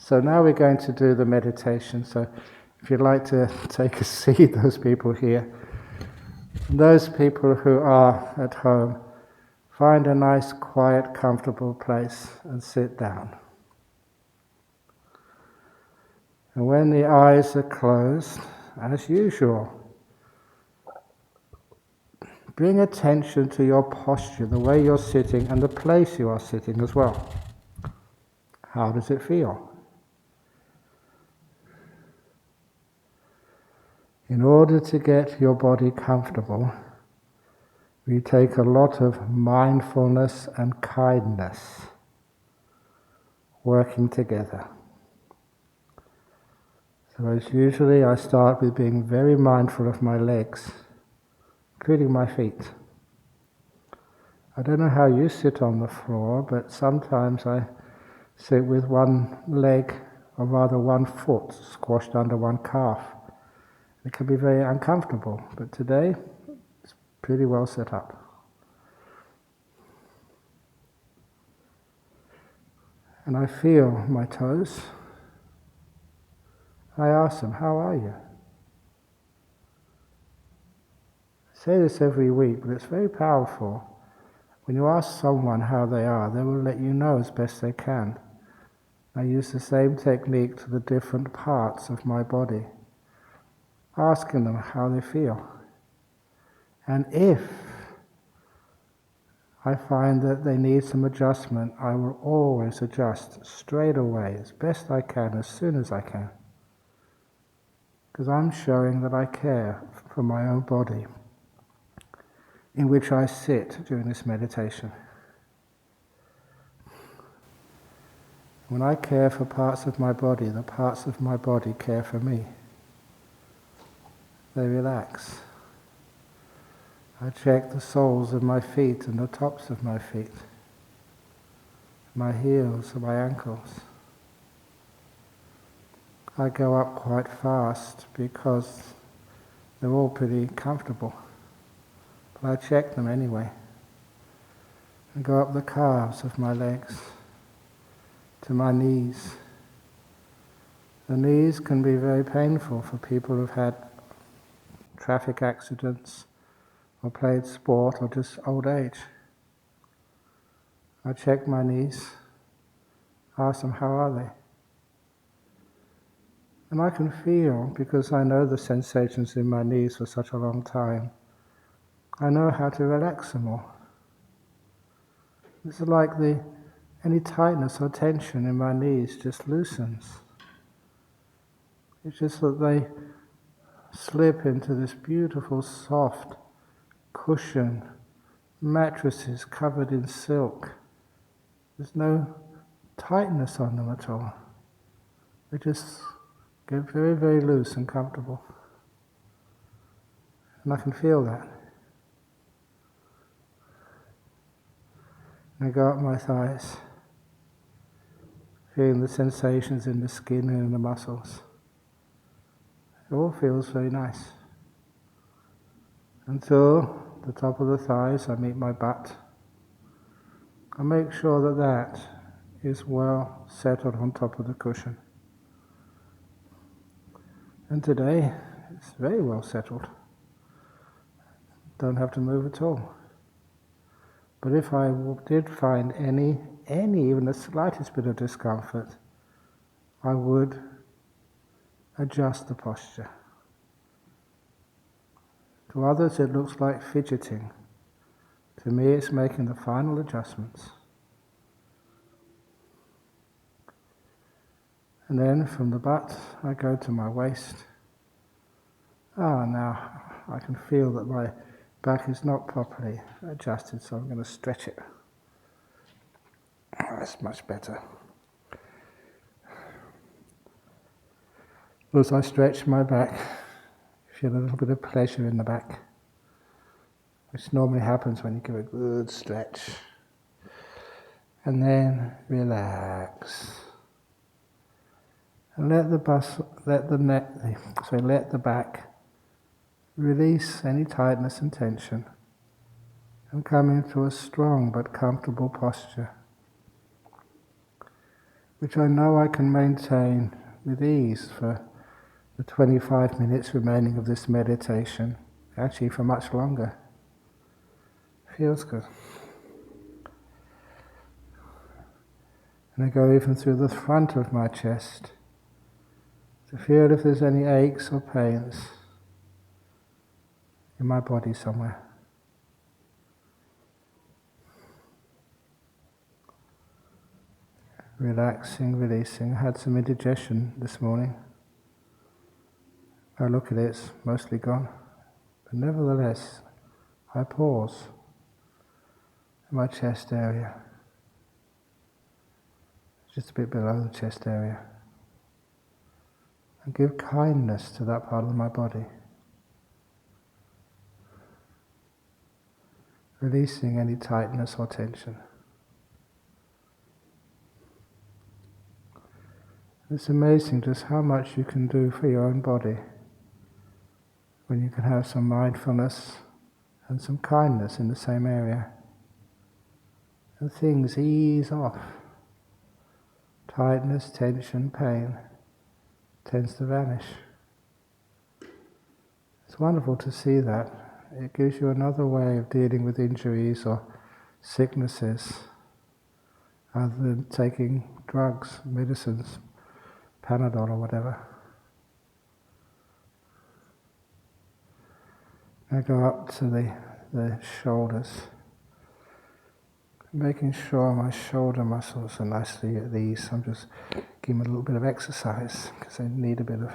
So now we're going to do the meditation. So if you'd like to take a seat, those people here, and those people who are at home, find a nice, quiet, comfortable place and sit down. And when the eyes are closed, as usual, bring attention to your posture, the way you're sitting and the place you are sitting as well. How does it feel? In order to get your body comfortable, we take a lot of mindfulness and kindness working together. So as usually I start with being very mindful of my legs, including my feet. I don't know how you sit on the floor, but sometimes I sit with one leg, or rather one foot, squashed under one calf. It can be very uncomfortable, but today it's pretty well set up. And I feel my toes. I ask them, how are you? I say this every week, but it's very powerful. When you ask someone how they are, they will let you know as best they can. I use the same technique to the different parts of my body, asking them how they feel. And if I find that they need some adjustment, I will always adjust straight away, as best I can, as soon as I can. Because I'm showing that I care for my own body, in which I sit during this meditation. When I care for parts of my body, the parts of my body care for me. They relax. I check the soles of my feet and the tops of my feet, my heels and my ankles. I go up quite fast because they're all pretty comfortable, but I check them anyway. And go up the calves of my legs to my knees. The knees can be very painful for people who've had traffic accidents or played sport or just old age. I check my knees, ask them how are they. And I can feel, because I know the sensations in my knees for such a long time, I know how to relax them all. It's like any tightness or tension in my knees just loosens. It's just that they slip into this beautiful, soft cushion, mattresses covered in silk. There's no tightness on them at all. They just get very, very loose and comfortable. And I can feel that. And I go up my thighs, feeling the sensations in the skin and in the muscles. It all feels very nice. Until the top of the thighs, I meet my butt. I make sure that that is well settled on top of the cushion. And today, it's very well settled. Don't have to move at all. But if I did find any, even the slightest bit of discomfort, I would adjust the posture. To others it looks like fidgeting. To me it's making the final adjustments. And then from the butt I go to my waist. Now I can feel that my back is not properly adjusted, so I'm going to stretch it. That's much better. As I stretch my back, I feel a little bit of pleasure in the back, which normally happens when you give a good stretch. And then relax. And let the back release any tightness and tension and come into a strong but comfortable posture. which I know I can maintain with ease for the 25 minutes remaining of this meditation, actually for much longer. Feels good. And I go even through the front of my chest to feel if there's any aches or pains in my body somewhere. Relaxing, releasing. I had some indigestion this morning. I look at it, it's mostly gone. But nevertheless, I pause in my chest area, just a bit below the chest area, and give kindness to that part of my body. Releasing any tightness or tension. It's amazing just how much you can do for your own body when you can have some mindfulness and some kindness in the same area. And things ease off. Tightness, tension, pain tends to vanish. It's wonderful to see that. It gives you another way of dealing with injuries or sicknesses other than taking drugs, medicines, Panadol or whatever. I go up to the shoulders, making sure my shoulder muscles are nicely at ease. I'm just giving them a little bit of exercise because they need a bit of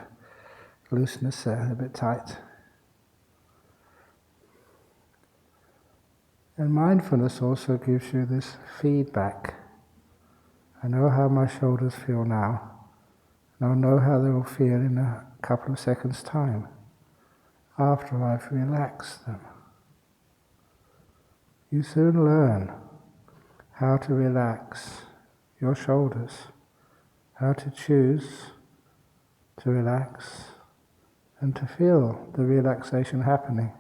looseness there, a bit tight. And mindfulness also gives you this feedback. I know how my shoulders feel now, and I'll know how they will feel in a couple of seconds' time, after I've relaxed them. You soon learn how to relax your shoulders, how to choose to relax, and to feel the relaxation happening.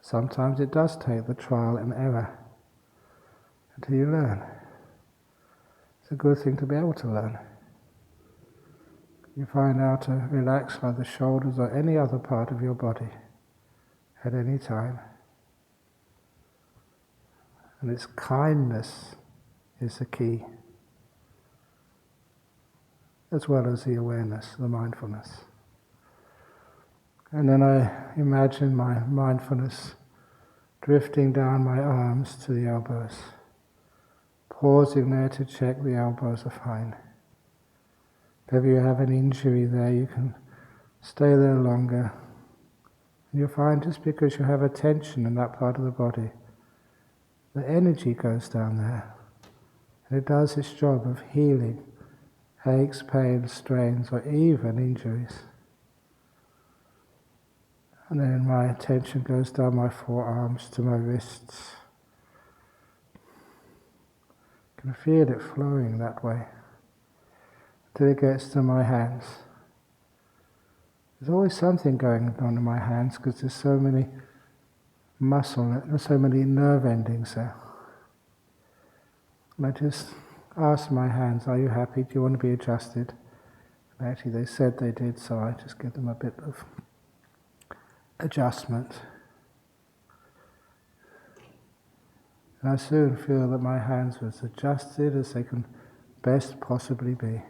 Sometimes it does take the trial and error until you learn. It's a good thing to be able to learn. You find how to relax by the shoulders or any other part of your body at any time. And its kindness is the key, as well as the awareness, the mindfulness. And then I imagine my mindfulness drifting down my arms to the elbows, pausing there to check the elbows are fine. If you have an injury there, you can stay there longer. And you'll find just because you have a tension in that part of the body, the energy goes down there. And it does its job of healing aches, pains, strains, or even injuries. And then my attention goes down my forearms to my wrists. I can feel it flowing that way till it gets to my hands. There's always something going on in my hands because there's so many so many nerve endings there. And I just ask my hands, are you happy? Do you want to be adjusted? And actually they said they did, so I just give them a bit of adjustment. And I soon feel that my hands are as adjusted as they can best possibly be.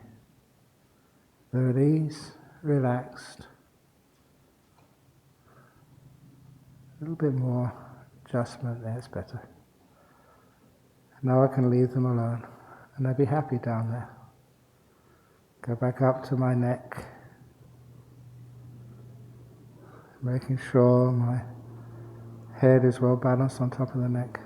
They're at ease, relaxed. A little bit more adjustment there, it's better. Now I can leave them alone, and I'll be happy down there. Go back up to my neck, making sure my head is well balanced on top of the neck.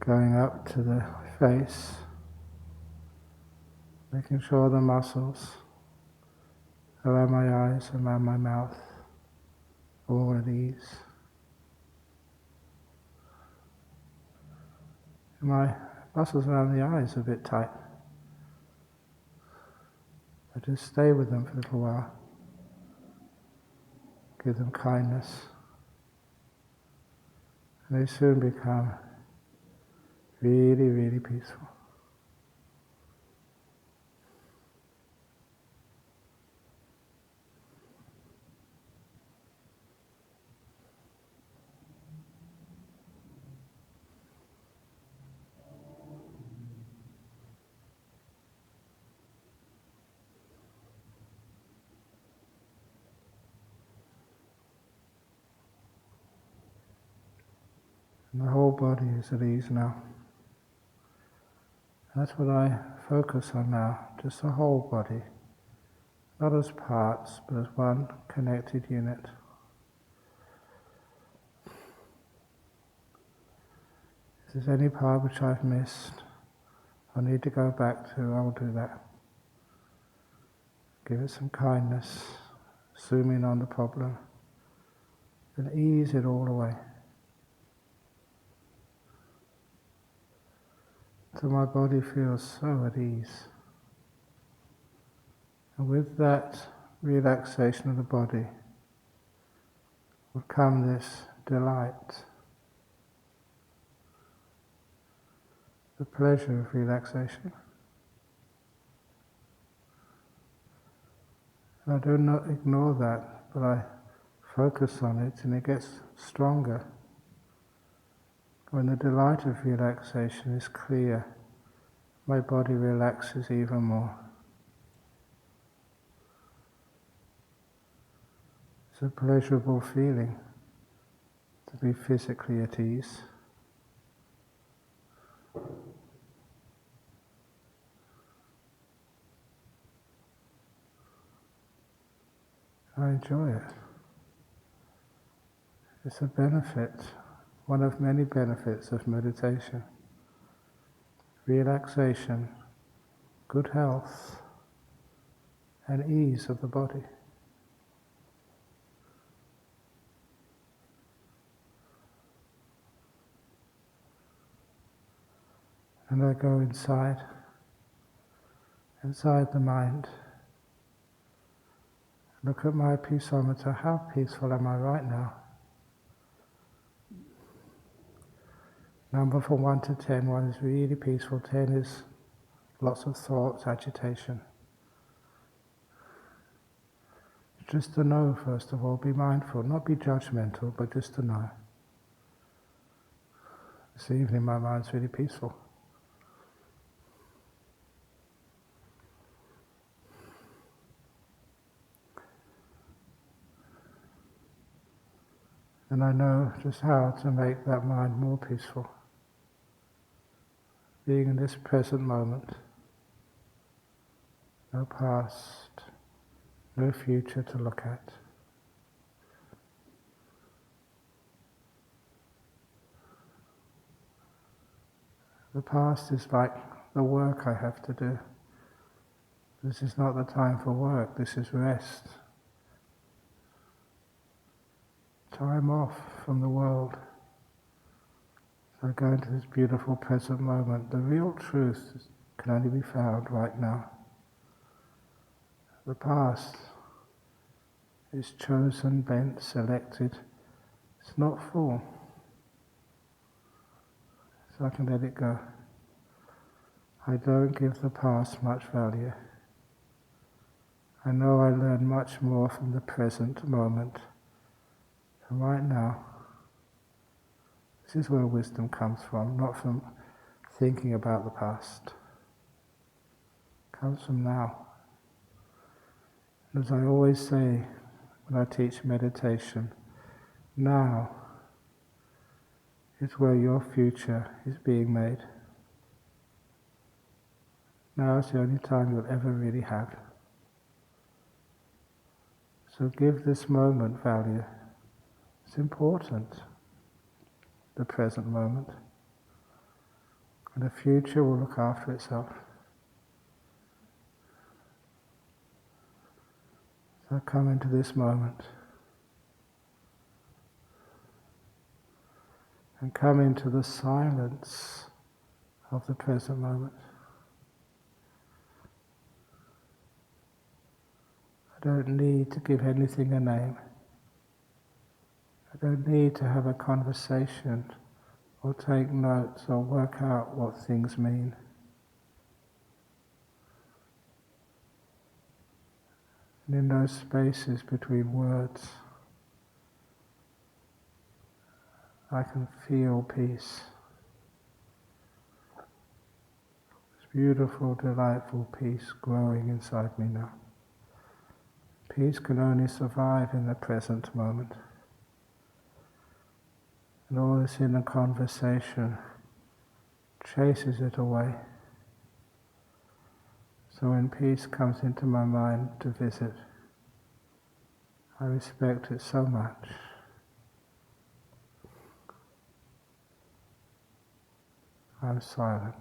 Going up to the face, making sure the muscles around my eyes, around my mouth, are all at ease. My muscles around the eyes are a bit tight. But just stay with them for a little while. Give them kindness. And they soon become really, really peaceful. And the whole body is at ease now. That's what I focus on now, just the whole body. Not as parts, but as one connected unit. If there's any part which I've missed, I need to go back to, I will do that. Give it some kindness, zoom in on the problem, and ease it all away. So my body feels so at ease. And with that relaxation of the body would come this delight, the pleasure of relaxation. And I do not ignore that, but I focus on it and it gets stronger. When the delight of relaxation is clear, my body relaxes even more. It's a pleasurable feeling to be physically at ease. I enjoy it. It's a benefit, one of many benefits of meditation. Relaxation, good health, and ease of the body. And I go inside the mind. Look at my peaceometer. How peaceful am I right now? Number from 1 to 10. 1 is really peaceful. 10 is lots of thoughts, agitation. Just to know, first of all, be mindful, not be judgmental, but just to know. This evening my mind's really peaceful. And I know just how to make that mind more peaceful. Being in this present moment. No past, no future to look at. The past is like the work I have to do. This is not the time for work, this is rest. Time off from the world. So go into this beautiful present moment. The real truth can only be found right now. The past is chosen, bent, selected. It's not full. So I can let it go. I don't give the past much value. I know I learn much more from the present moment. And right now, this is where wisdom comes from, not from thinking about the past. It comes from now. And as I always say when I teach meditation, now is where your future is being made. Now is the only time you'll ever really have. So give this moment value. It's important, the present moment. And the future will look after itself. So come into this moment. And come into the silence of the present moment. don't need to give anything a name. I don't need to have a conversation or take notes or work out what things mean. And in those spaces between words, I can feel peace. This beautiful, delightful peace growing inside me now. Peace can only survive in the present moment. And all this inner conversation chases it away. So when peace comes into my mind to visit, I respect it so much. I'm silent.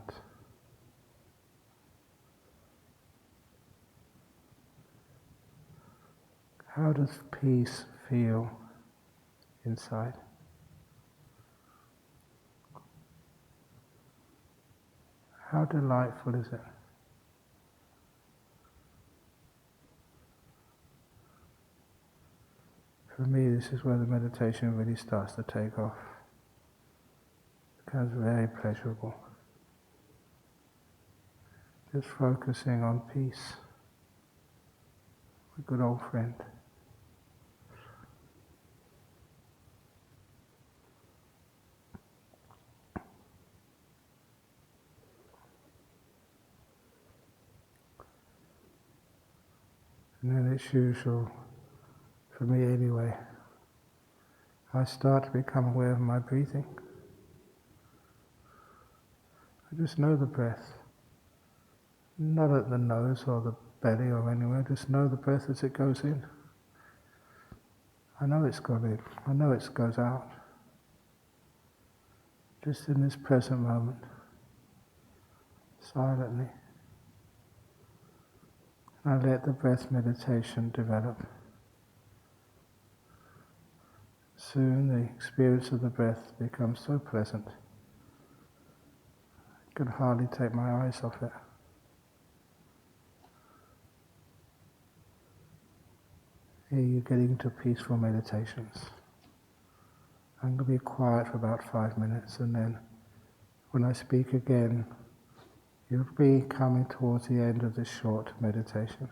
How does peace feel inside? How delightful is it? For me, this is where the meditation really starts to take off. It becomes very pleasurable. Just focusing on peace. A good old friend. And then it's usual, for me anyway, I start to become aware of my breathing. I just know the breath. Not at the nose or the belly or anywhere, just know the breath as it goes in. I know it's gone in, I know it goes out. Just in this present moment, silently. I let the breath meditation develop. Soon the experience of the breath becomes so pleasant, I could hardly take my eyes off it. Here you're getting into peaceful meditations. I'm going to be quiet for about 5 minutes, and then when I speak again, you'll be coming towards the end of this short meditation.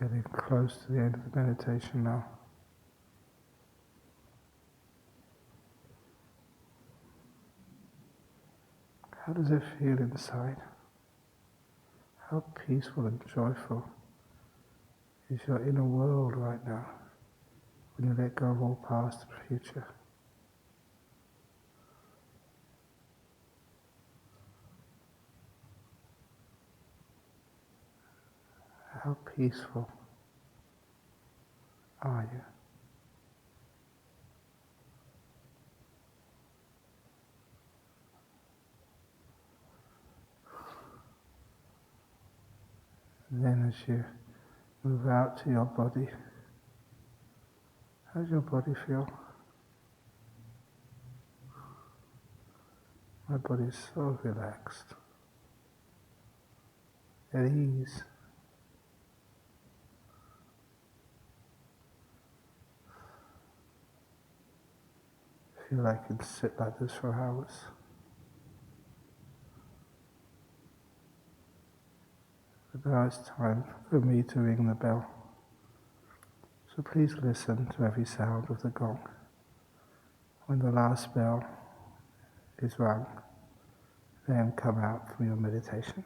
Getting close to the end of the meditation now. How does it feel inside? How peaceful and joyful is your inner world right now when you let go of all past and future? How peaceful are you? And then as you move out to your body, how does your body feel? My body is so relaxed, at ease. I feel like I can sit like this for hours. But now it's time for me to ring the bell. So please listen to every sound of the gong. When the last bell is rung, then come out from your meditation.